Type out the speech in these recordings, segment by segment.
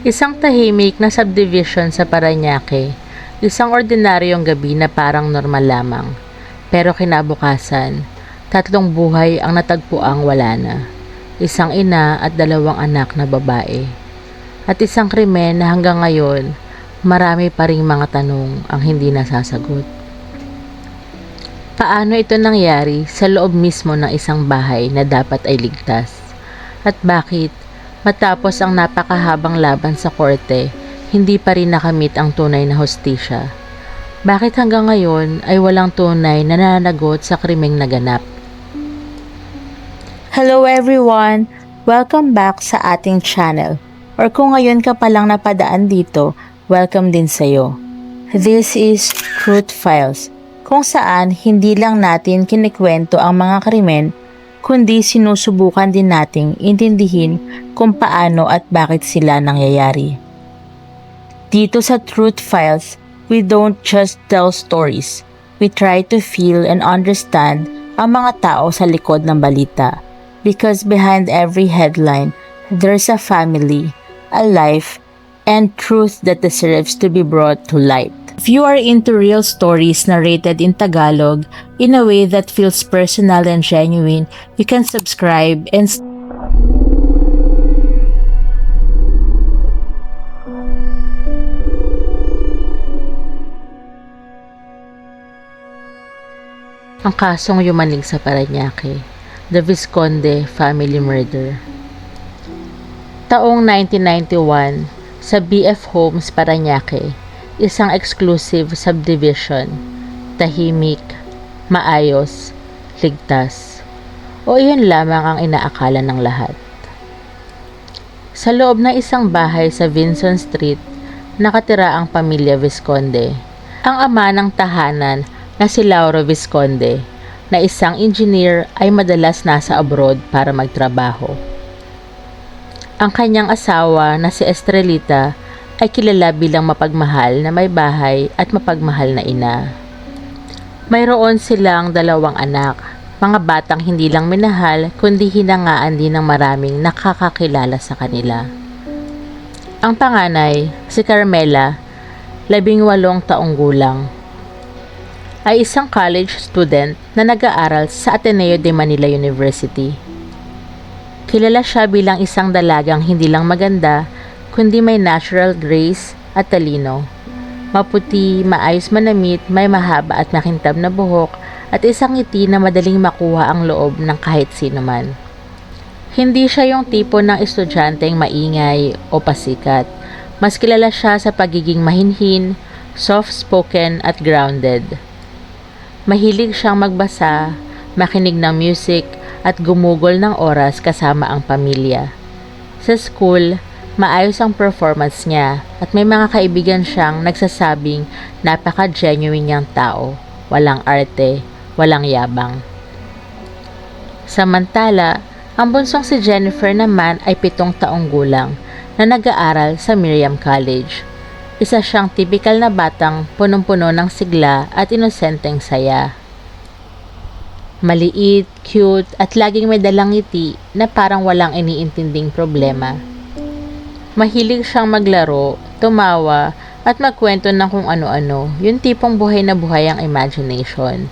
Isang tahimik na subdivision sa Parañaque. Isang ordinaryong gabi na parang normal lamang. Pero kinabukasan, 3 buhay ang natagpuang wala na. Isang ina at 2 anak na babae. At isang krimen na hanggang ngayon, marami pa ring mga tanong ang hindi nasasagot. Paano ito nangyari sa loob mismo ng isang bahay na dapat ay ligtas? At bakit, matapos ang napakahabang laban sa korte, hindi pa rin nakamit ang tunay na hustisya? Bakit hanggang ngayon ay walang tunay na nananagot sa krimeng naganap? Hello everyone! Welcome back sa ating channel. Or kung ngayon ka palang napadaan dito, welcome din sa'yo. This is Truth Files, kung saan hindi lang natin kinikwento ang mga krimen, kundi sinusubukan din nating intindihin kung paano at bakit sila nangyayari. Dito sa Truth Files, we don't just tell stories. We try to feel and understand ang mga tao sa likod ng balita. Because behind every headline, there's a family, a life, and truth that deserves to be brought to light. If you are into real stories narrated in Tagalog in a way that feels personal and genuine, you can subscribe and Ang kasong yumanig sa Parañaque, the Vizconde Family Murder. Taong 1991, sa BF Homes, Parañaque, isang exclusive subdivision, tahimik, maayos, ligtas, o iyon lamang ang inaakala ng lahat. Sa loob ng isang bahay sa Vinson Street, nakatira ang pamilya Vizconde. Ang ama ng tahanan na si Lauro Vizconde, na isang engineer, ay madalas nasa abroad para magtrabaho. Ang kanyang asawa na si Estrelita ay kilala bilang mapagmahal na may bahay at mapagmahal na ina. Mayroon silang 2 anak, mga batang hindi lang minahal kundi hinangaan din ng maraming nakakakilala sa kanila. Ang panganay, si Carmela, 18 taong gulang, ay isang college student na nag-aaral sa Ateneo de Manila University. Kilala siya bilang isang dalagang hindi lang maganda, kundi may natural grace at talino. Maputi, maayos manamit, may mahaba at makintab na buhok, at isang ngiti na madaling makuha ang loob ng kahit sino man. Hindi siya yung tipo ng estudyanteng maingay o pasikat. Mas kilala siya sa pagiging mahinhin, soft-spoken at grounded. Mahilig siyang magbasa, makinig ng music, at gumugol ng oras kasama ang pamilya. Sa school, maayos ang performance niya at may mga kaibigan siyang nagsasabing napaka-genuine niyang tao, walang arte, walang yabang. Samantala, ang bunsong si Jennifer naman ay 7 taong gulang na nag-aaral sa Miriam College. Isa siyang tipikal na batang punong-puno ng sigla at inosenteng saya. Maliit, cute, at laging may dalang ngiti na parang walang iniintinding problema. Mahilig siyang maglaro, tumawa, at magkwento ng kung ano-ano, yung tipong buhay na buhay ang imagination.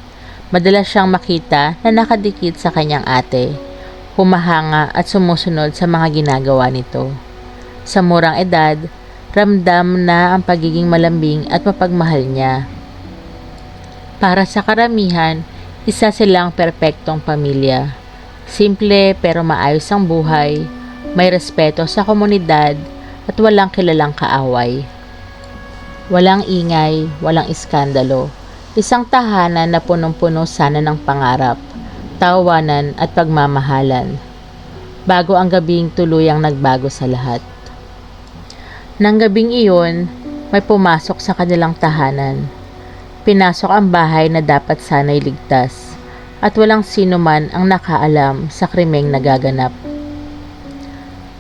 Madalas siyang makita na nakadikit sa kanyang ate, humahanga at sumusunod sa mga ginagawa nito. Sa murang edad, ramdam na ang pagiging malambing at mapagmahal niya. Para sa karamihan, isa silang perpektong pamilya. Simple pero maayos ang buhay, may respeto sa komunidad at walang kilalang kaaway. Walang ingay, walang iskandalo. Isang tahanan na punong-puno sana ng pangarap, tawanan at pagmamahalan. Bago ang gabing tuluyang nagbago sa lahat. Nang gabing iyon, may pumasok sa kanilang tahanan. Pinasok ang bahay na dapat sana'y ligtas at walang sino man ang nakaalam sa krimeng nagaganap.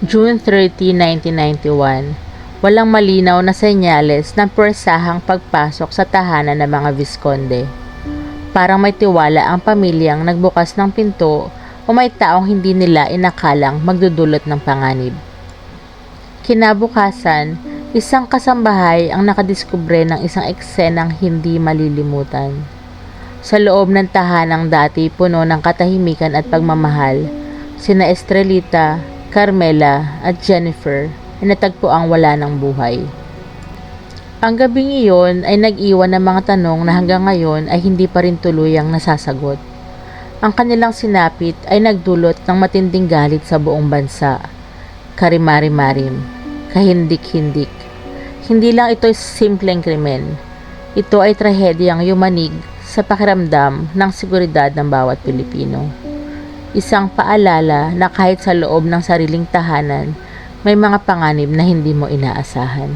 June 30, 1991, walang malinaw na senyales ng puwersahang pagpasok sa tahanan ng mga Vizconde. Parang may tiwala ang pamilyang nagbukas ng pinto o may taong hindi nila inakalang magdudulot ng panganib. Kinabukasan, isang kasambahay ang nakadiskubre ng isang eksenang hindi malilimutan. Sa loob ng tahanang dati puno ng katahimikan at pagmamahal, sina Estrelita, Carmela at Jennifer ay natagpuang wala ng buhay. Ang gabing iyon ay nag-iwan ng mga tanong na hanggang ngayon ay hindi pa rin tuluyang nasasagot. Ang kanilang sinapit ay nagdulot ng matinding galit sa buong bansa. Karimari-marim, kahindik-hindik. Hindi lang ito simpleng krimen. Ito ay trahedyang yumanig sa pakiramdam ng seguridad ng bawat Pilipino. Isang paalala na kahit sa loob ng sariling tahanan, may mga panganib na hindi mo inaasahan.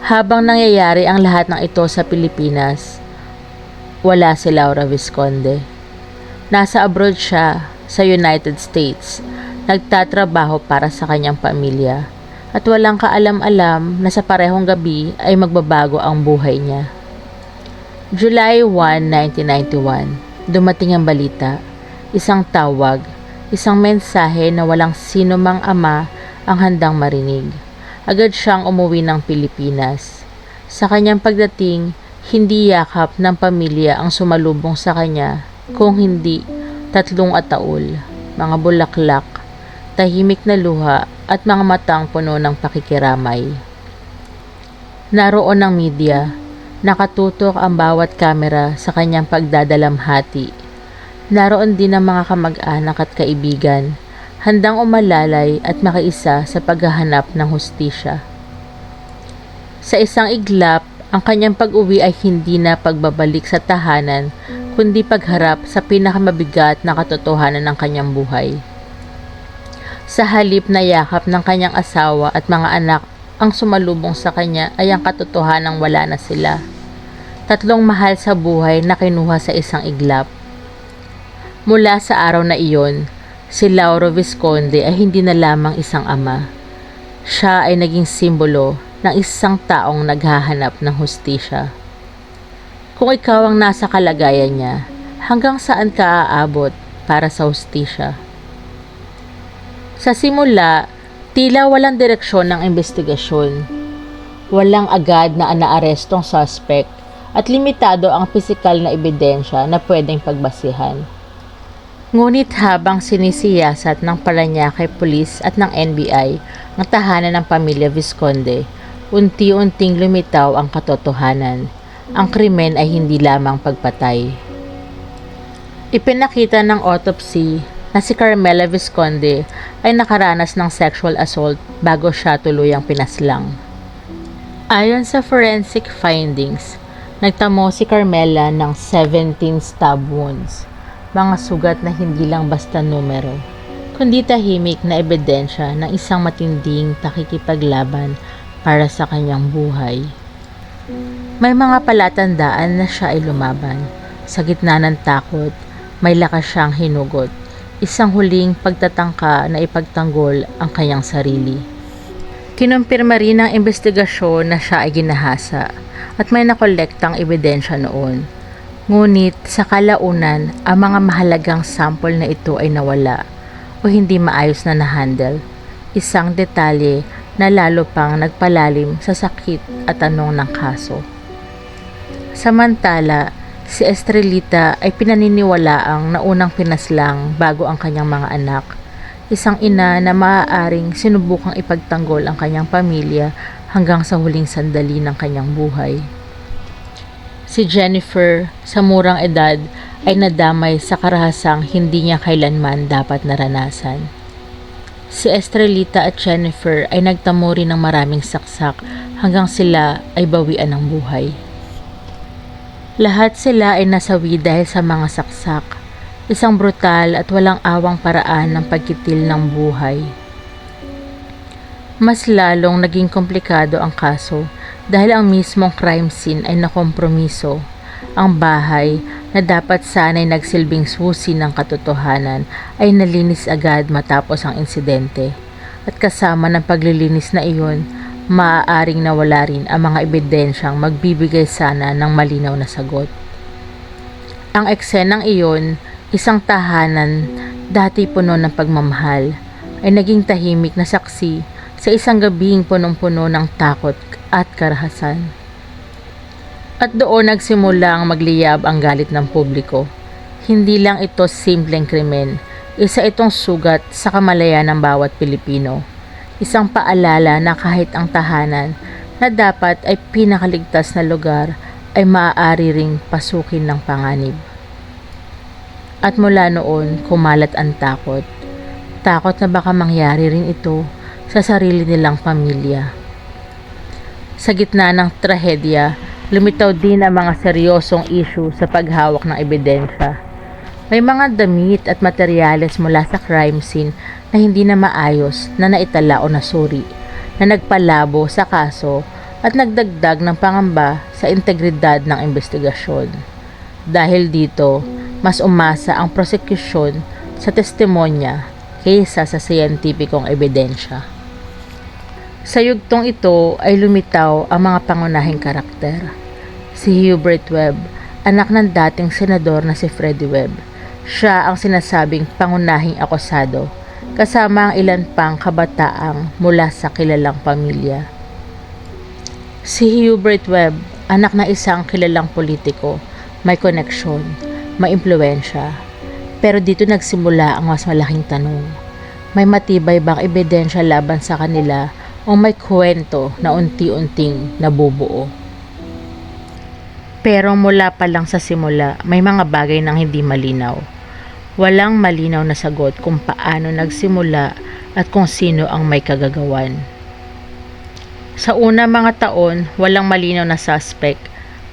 Habang nangyayari ang lahat ng ito sa Pilipinas, wala si Laura Vizconde. Nasa abroad siya sa United States, nagtatrabaho para sa kanyang pamilya at walang kaalam-alam na sa parehong gabi ay magbabago ang buhay niya. July 1, 1991, dumating ang balita, isang tawag, isang mensahe na walang sino mang ama ang handang marinig. Agad siyang umuwi ng Pilipinas. Sa kanyang pagdating, hindi yakap ng pamilya ang sumalubong sa kanya, kung hindi 3 ataol, mga bulaklak, tahimik na luha at mga matang puno ng pakikiramay. Naroon ang media, nakatutok ang bawat kamera sa kanyang pagdadalamhati. Naroon din ang mga kamag-anak at kaibigan, handang umalalay at makiisa sa paghahanap ng hustisya. Sa isang iglap, ang kanyang pag-uwi ay hindi na pagbabalik sa tahanan, kundi pagharap sa pinakamabigat na katotohanan ng kanyang buhay. Sa halip na yakap ng kanyang asawa at mga anak, ang sumalubong sa kanya ay ang katotohanang wala na sila. 3 mahal sa buhay na kinuha sa isang iglap. Mula sa araw na iyon, si Laura Vizconde ay hindi na lamang isang ama. Siya ay naging simbolo ng isang taong naghahanap ng hustisya. Kung ikaw ang nasa kalagayan niya, hanggang saan ka aabot para sa hustisya? Sa simula, tila walang direksyon ng investigasyon. Walang agad na naarestong suspect at limitado ang pisikal na ebidensya na pwedeng pagbasihan. Ngunit habang sinisiyasat ng Parañaque Police at ng NBI ang tahanan ng pamilya Vizconde, unti-unting lumitaw ang katotohanan. Ang krimen ay hindi lamang pagpatay. Ipinakita ng autopsy na si Carmela Vizconde ay nakaranas ng sexual assault bago siya tuluyang pinaslang. Ayon sa forensic findings, nagtamo si Carmela ng 17 stab wounds, mga sugat na hindi lang basta numero, kundi tahimik na ebidensya ng isang matinding pakikipaglaban para sa kanyang buhay. May mga palatandaan na siya ay lumaban. Sa gitna ng takot, may lakas siyang hinugot, isang huling pagtatangka na ipagtanggol ang kanyang sarili. Kinumpirma rin ng investigasyon na siya ay ginahasa at may nakolektang ebidensya noon. Ngunit sa kalaunan, ang mga mahalagang sample na ito ay nawala o hindi maayos na nahandle. Isang detalye na lalo pang nagpalalim sa sakit at tanong ng kaso. Samantala, si Estrelita ay pinaniniwalaang naunang pinaslang bago ang kanyang mga anak. Isang ina na maaaring sinubukang ipagtanggol ang kanyang pamilya hanggang sa huling sandali ng kanyang buhay. Si Jennifer, sa murang edad, ay nadamay sa karahasang hindi niya kailanman dapat naranasan. Si Estrelita at Jennifer ay nagtamo rin ng maraming saksak hanggang sila ay bawian ng buhay. Lahat sila ay nasawi dahil sa mga saksak, isang brutal at walang awang paraan ng pagkitil ng buhay. Mas lalong naging komplikado ang kaso dahil ang mismong crime scene ay nakompromiso. Ang bahay na dapat sana'y nagsilbing susi ng katotohanan ay nalinis agad matapos ang insidente. At kasama ng paglilinis na iyon, maaaring nawala rin ang mga ebidensyang magbibigay sana ng malinaw na sagot. Ang eksenang iyon, isang tahanan dati puno ng pagmamahal, ay naging tahimik na saksi sa isang gabing punong-puno ng takot at karahasan. At doon nagsimula ang magliyab ang galit ng publiko. Hindi lang ito simpleng krimen, isa itong sugat sa kamalayan ng bawat Pilipino. Isang paalala na kahit ang tahanan na dapat ay pinakaligtas na lugar ay maaari ring pasukin ng panganib. At mula noon, kumalat ang takot. Takot na baka mangyari rin ito sa sarili nilang pamilya. Sa gitna ng trahedya, lumitaw din ang mga seryosong issue sa paghawak ng ebidensya. May mga damit at materyales mula sa crime scene na hindi na maayos na naitala o nasuri, na nagpalabo sa kaso at nagdagdag ng pangamba sa integridad ng investigasyon. Dahil dito, mas umasa ang prosekusyon sa testimonya kaysa sa siyentipikong ebidensya. Sa yugtong ito ay lumitaw ang mga pangunahing karakter. Si Hubert Webb, anak ng dating senador na si Freddie Webb. Siya ang sinasabing pangunahing akusado, kasama ang ilan pang kabataang mula sa kilalang pamilya. Si Hubert Webb, anak ng isang kilalang politiko, may koneksyon, may impluwensya. Pero dito nagsimula ang mas malaking tanong. May matibay bang ebidensya laban sa kanila o may kwento na unti-unting nabubuo? Pero mula pa lang sa simula, may mga bagay nang hindi malinaw. Walang malinaw na sagot kung paano nagsimula at kung sino ang may kagagawan. Sa una mga taon, walang malinaw na suspect.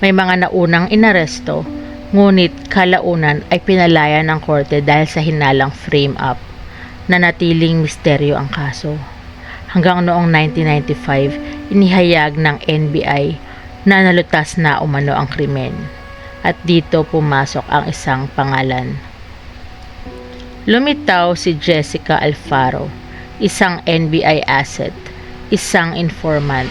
May mga naunang inaresto, ngunit kalaunan ay pinalaya ng korte dahil sa hinalang frame-up. Nanatiling misteryo ang kaso. Hanggang noong 1995, inihayag ng NBI na nalutas na umano ang krimen. At dito pumasok ang isang pangalan. Lumitaw si Jessica Alfaro, isang NBI asset, isang informant,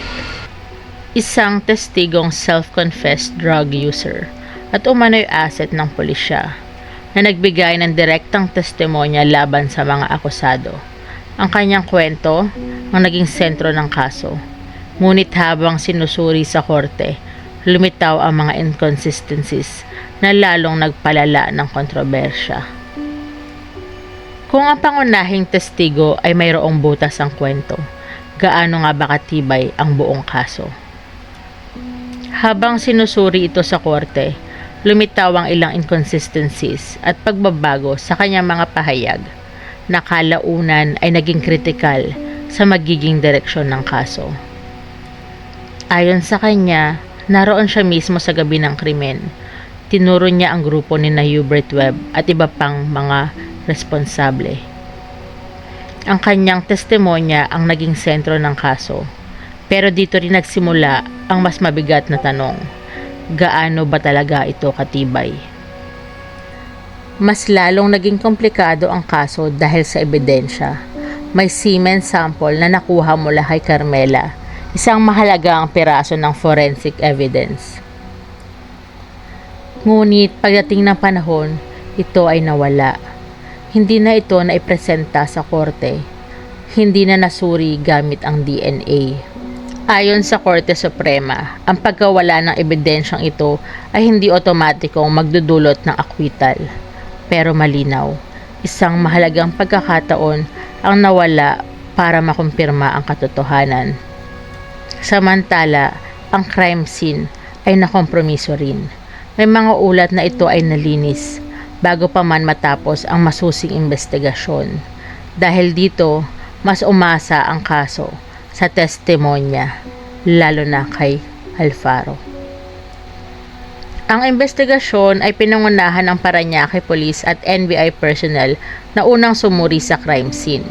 isang testigong self-confessed drug user, at umano'y asset ng pulisya na nagbigay ng direktang testimonya laban sa mga akusado. Ang kanyang kwento ang naging sentro ng kaso. Ngunit habang sinusuri sa korte, lumitaw ang mga inconsistencies na lalong nagpalala ng kontrobersya. Kung ang pangunahing testigo ay mayroong butas ang kwento, gaano nga ba katibay ang buong kaso? Habang sinusuri ito sa korte, lumitaw ang ilang inconsistencies at pagbabago sa kanyang mga pahayag na kalaunan ay naging kritikal sa magiging direksyon ng kaso. Ayon sa kanya, naroon siya mismo sa gabi ng krimen. Tinuro niya ang grupo ni Hubert Webb at iba pang mga responsable. Ang kanyang testimonya ang naging sentro ng kaso. Pero dito rin nagsimula ang mas mabigat na tanong. Gaano ba talaga ito katibay? Mas lalong naging komplikado ang kaso dahil sa ebidensya. May semen sample na nakuha mula kay Carmela, isang mahalagang piraso ng forensic evidence. Ngunit pagdating ng panahon, ito ay nawala. Hindi na ito naipresenta sa korte. Hindi na nasuri gamit ang DNA. Ayon sa Korte Suprema, ang pagkawala ng ebidensyang ito ay hindi otomatikong magdudulot ng acquittal. Pero malinaw, isang mahalagang pagkakataon ang nawala para makumpirma ang katotohanan. Samantala, ang crime scene ay nakompromiso rin. May mga ulat na ito ay nalinis bago pa man matapos ang masusing investigasyon. Dahil dito, mas umasa ang kaso sa testimonya, lalo na kay Alfaro. Ang investigasyon ay pinangunahan ng Parañaque Police at NBI personnel na unang sumuri sa crime scene.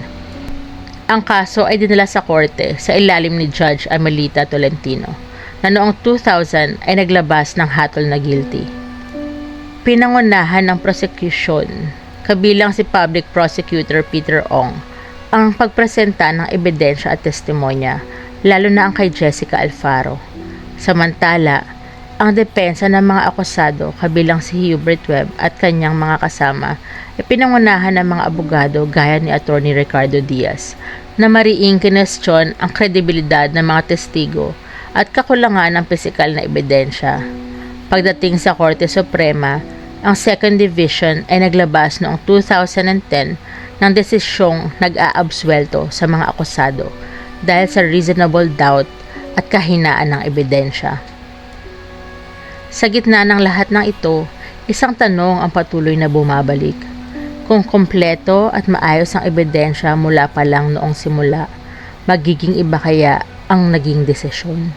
Ang kaso ay dinala sa korte sa ilalim ni Judge Amelita Tolentino, na noong 2000 ay naglabas ng hatol na guilty. Pinangunahan ng prosecution, kabilang si Public Prosecutor Peter Ong, ang pagpresenta ng ebidensya at testimonya, lalo na ang kay Jessica Alfaro. Samantala, ang depensa ng mga akusado, kabilang si Hubert Webb at kanyang mga kasama, ay pinangunahan ng mga abogado gaya ni Attorney Ricardo Diaz na mariing kinestyon ang kredibilidad ng mga testigo at kakulangan ng pisikal na ebidensya. Pagdating sa Korte Suprema, ang Second Division ay naglabas noong 2010 ng desisyong nag-aabsuelto sa mga akusado dahil sa reasonable doubt at kahinaan ng ebidensya. Sa gitna ng lahat ng ito, isang tanong ang patuloy na bumabalik. Kung kompleto at maayos ang ebidensya mula pa lang noong simula, magiging iba kaya ang naging desisyon?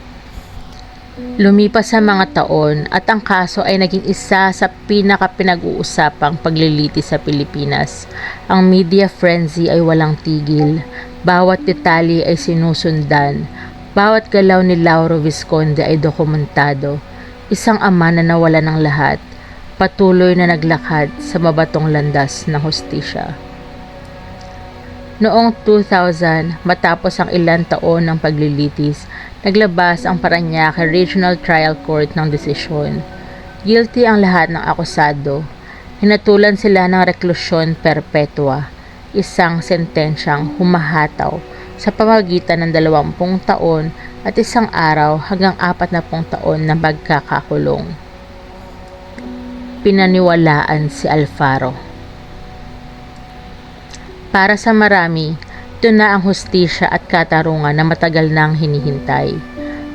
Lumipas sa mga taon at ang kaso ay naging isa sa pinaka-pinag-uusapang paglilitis sa Pilipinas. Ang media frenzy ay walang tigil. Bawat detalye ay sinusundan. Bawat galaw ni Lauro Visconde ay dokumentado. Isang ama na nawala ng lahat, patuloy na naglakad sa mabatong landas ng hustisya. Noong 2000, matapos ang ilang taon ng paglilitis, naglabas ang Parañaque Regional Trial Court ng desisyon. Guilty ang lahat ng akusado. Hinatulan sila ng reklusyon perpetua, isang sentensyang humahataw sa pamagitan ng 20 taon at 1 araw hanggang 40 taon na pagkakakulong. Pinaniwalaan si Alfaro. Para sa marami, ito na ang hustisya at katarungan na matagal nang hinihintay.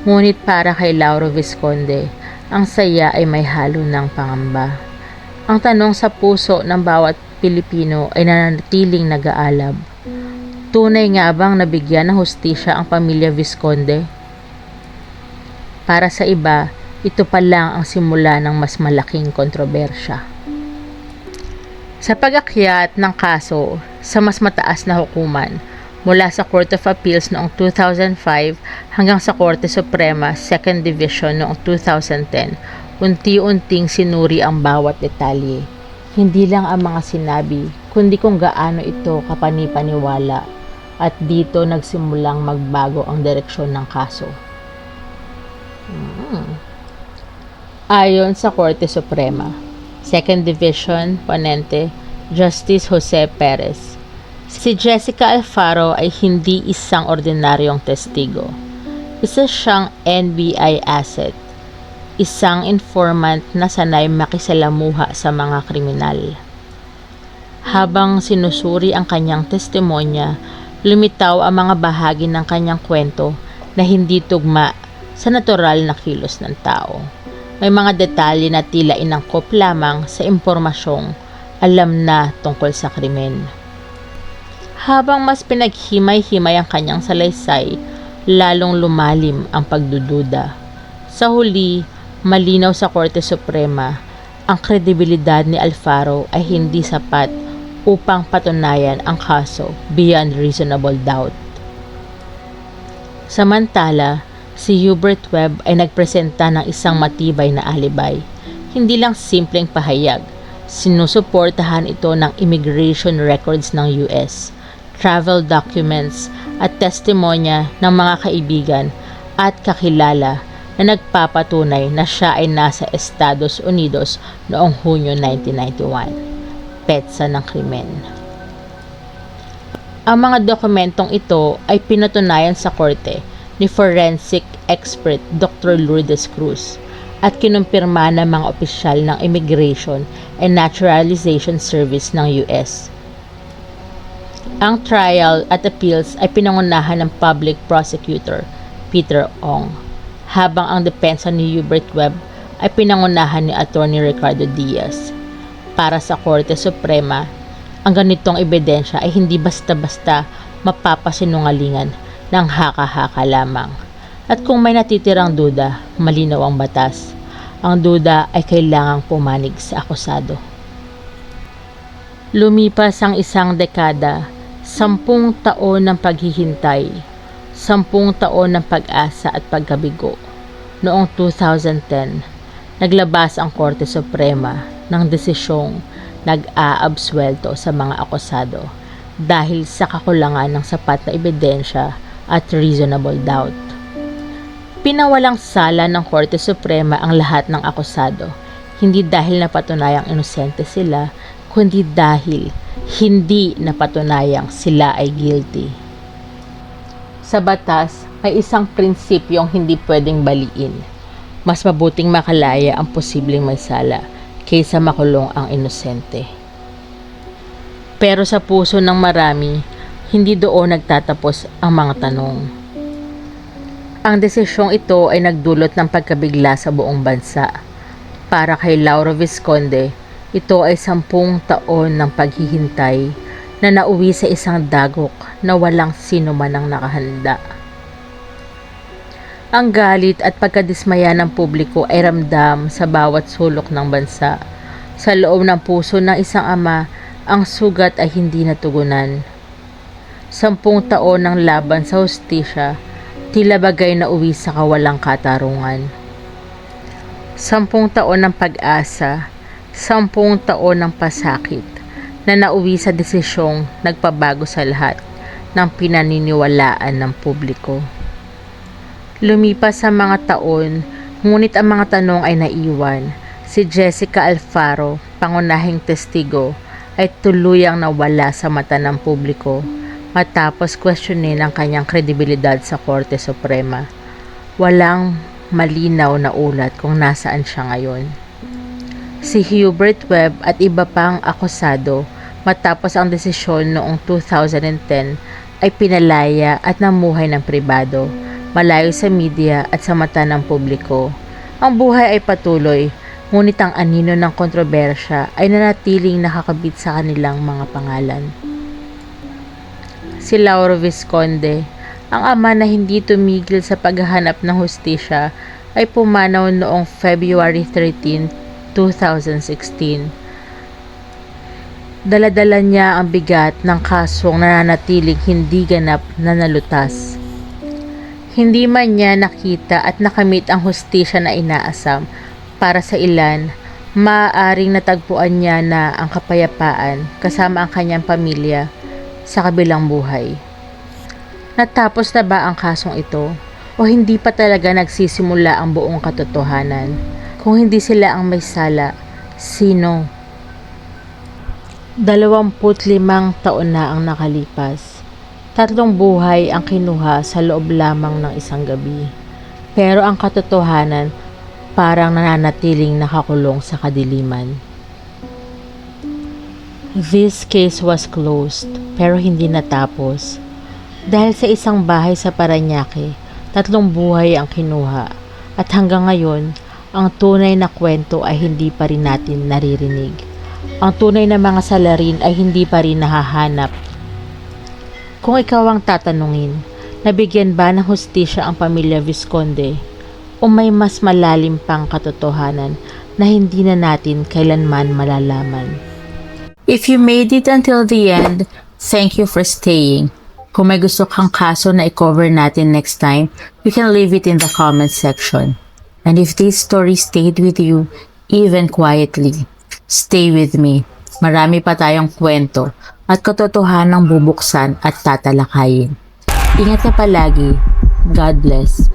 Ngunit para kay Lauro Visconde, ang saya ay may halo ng pangamba. Ang tanong sa puso ng bawat Pilipino ay nananatiling nag-aalab. Tunay nga bang nabigyan ng hustisya ang pamilya Visconde? Para sa iba, ito pa lang ang simula ng mas malaking kontrobersya. Sa pag-akyat ng kaso sa mas mataas na hukuman, mula sa Court of Appeals noong 2005 hanggang sa Korte Suprema 2nd Division noong 2010, unti-unting sinuri ang bawat detalye. Hindi lang ang mga sinabi, kundi kung gaano ito kapani-paniwala, at dito nagsimulang magbago ang direksyon ng kaso. Ayon sa Korte Suprema, 2nd Division, Ponente, Justice Jose Perez, si Jessica Alfaro ay hindi isang ordinaryong testigo. Isa siyang NBI asset, isang informant na sanay makisalamuha sa mga kriminal. Habang sinusuri ang kanyang testimonya, lumitaw ang mga bahagi ng kanyang kwento na hindi tugma sa natural na kilos ng tao. May mga detalye na tila inangkop lamang sa impormasyong alam na tungkol sa krimen. Habang mas pinaghimay-himay ang kanyang salaysay, lalong lumalim ang pagdududa. Sa huli, malinaw sa Korte Suprema, ang kredibilidad ni Alfaro ay hindi sapat upang patunayan ang kaso beyond reasonable doubt. Samantala, si Hubert Webb ay nagpresenta ng isang matibay na alibay. Hindi lang simpleng pahayag, sinusuportahan ito ng immigration records ng US, travel documents at testimonya ng mga kaibigan at kakilala na nagpapatunay na siya ay nasa Estados Unidos noong Hunyo 1991, petsa ng krimen. Ang mga dokumentong ito ay pinatunayan sa korte ni forensic expert Dr. Lourdes Cruz at kinumpirma ng mga opisyal ng Immigration and Naturalization Service ng US. Ang trial at appeals ay pinangunahan ng public prosecutor Peter Ong, habang ang depensa ni Hubert Webb ay pinangunahan ni Attorney Ricardo Diaz. Para sa Korte Suprema, ang ganitong ebidensya ay hindi basta-basta mapapasinungalingan ng haka-haka lamang. At kung may natitirang duda, malinaw ang batas. Ang duda ay kailangang pumanig sa akusado. Lumipas ang isang dekada, 10 taon ng paghihintay, 10 taon ng pag-asa at pagkabigo. Noong 2010, naglabas ang Korte Suprema ng desisyong nag-aabsuelto sa mga akusado dahil sa kakulangan ng sapat na ebidensya at reasonable doubt. Pinawalang sala ng Korte Suprema ang lahat ng akusado, hindi dahil napatunayang inosente sila, kundi dahil hindi napatunayang sila ay guilty. Sa batas, may isang prinsipyong hindi pwedeng baliin. Mas mabuting makalaya ang posibleng may sala kaysa makulong ang inosente. Pero sa puso ng marami, hindi doon nagtatapos ang mga tanong. Ang desisyong ito ay nagdulot ng pagkabigla sa buong bansa. Para kay Lauro Vizconde, ito ay 10 taon ng paghihintay na nauwi sa isang dagok na walang sino man ang nakahanda. Ang galit at pagkadismaya ng publiko ay ramdam sa bawat sulok ng bansa. Sa loob ng puso ng isang ama, ang sugat ay hindi natugunan. 10 taon ng laban sa hustisya, tila bagay na uwi sa kawalang katarungan. 10 taon ng pag-asa, 10 taon ng pasakit, na nauwi sa desisyong nagpabago sa lahat ng pinaniniwalaan ng publiko. Lumipas ang mga taon, ngunit ang mga tanong ay naiwan. Si Jessica Alfaro, pangunahing testigo, ay tuluyang nawala sa mata ng publiko matapos questionin ang kanyang kredibilidad sa Korte Suprema. Walang malinaw na ulat kung nasaan siya ngayon. Si Hubert Webb at iba pang akusado matapos ang desisyon noong 2010 ay pinalaya at namuhay ng pribado, malayo sa media at sa mata ng publiko. Ang buhay ay patuloy, ngunit ang anino ng kontrobersya ay nanatiling nakakabit sa kanilang mga pangalan. Si Lauro Vizconde, ang ama na hindi tumigil sa paghahanap ng hustisya, ay pumanaw noong February 13, 2016. Dala-dala niya ang bigat ng kasong nananatiling hindi ganap na nalutas. Hindi man niya nakita at nakamit ang hustisya na inaasam. Para sa ilan, maaaring natagpuan niya na ang kapayapaan kasama ang kanyang pamilya sa kabilang buhay. Natapos na ba ang kasong ito? O hindi pa talaga nagsisimula ang buong katotohanan? Kung hindi sila ang may sala, sino? 25 taon na ang nakalipas. 3 buhay ang kinuha sa loob lamang ng isang gabi. Pero ang katotohanan parang nananatiling nakakulong sa kadiliman. This case was closed, pero hindi natapos. Dahil sa isang bahay sa Parañaque, 3 buhay ang kinuha. At hanggang ngayon, ang tunay na kwento ay hindi pa rin natin naririnig. Ang tunay na mga salarin ay hindi pa rin nahahanap. Kung ikaw ang tatanungin, nabigyan ba ng hustisya ang pamilya Vizconde? O may mas malalim pang katotohanan na hindi na natin kailanman malalaman? If you made it until the end, thank you for staying. Kung may gusto kang kaso na i-cover natin next time, you can leave it in the comment section. And if this story stayed with you, even quietly, stay with me. Marami pa tayong kwento at katotohanang bubuksan at tatalakayin. Ingat ka palagi. God bless.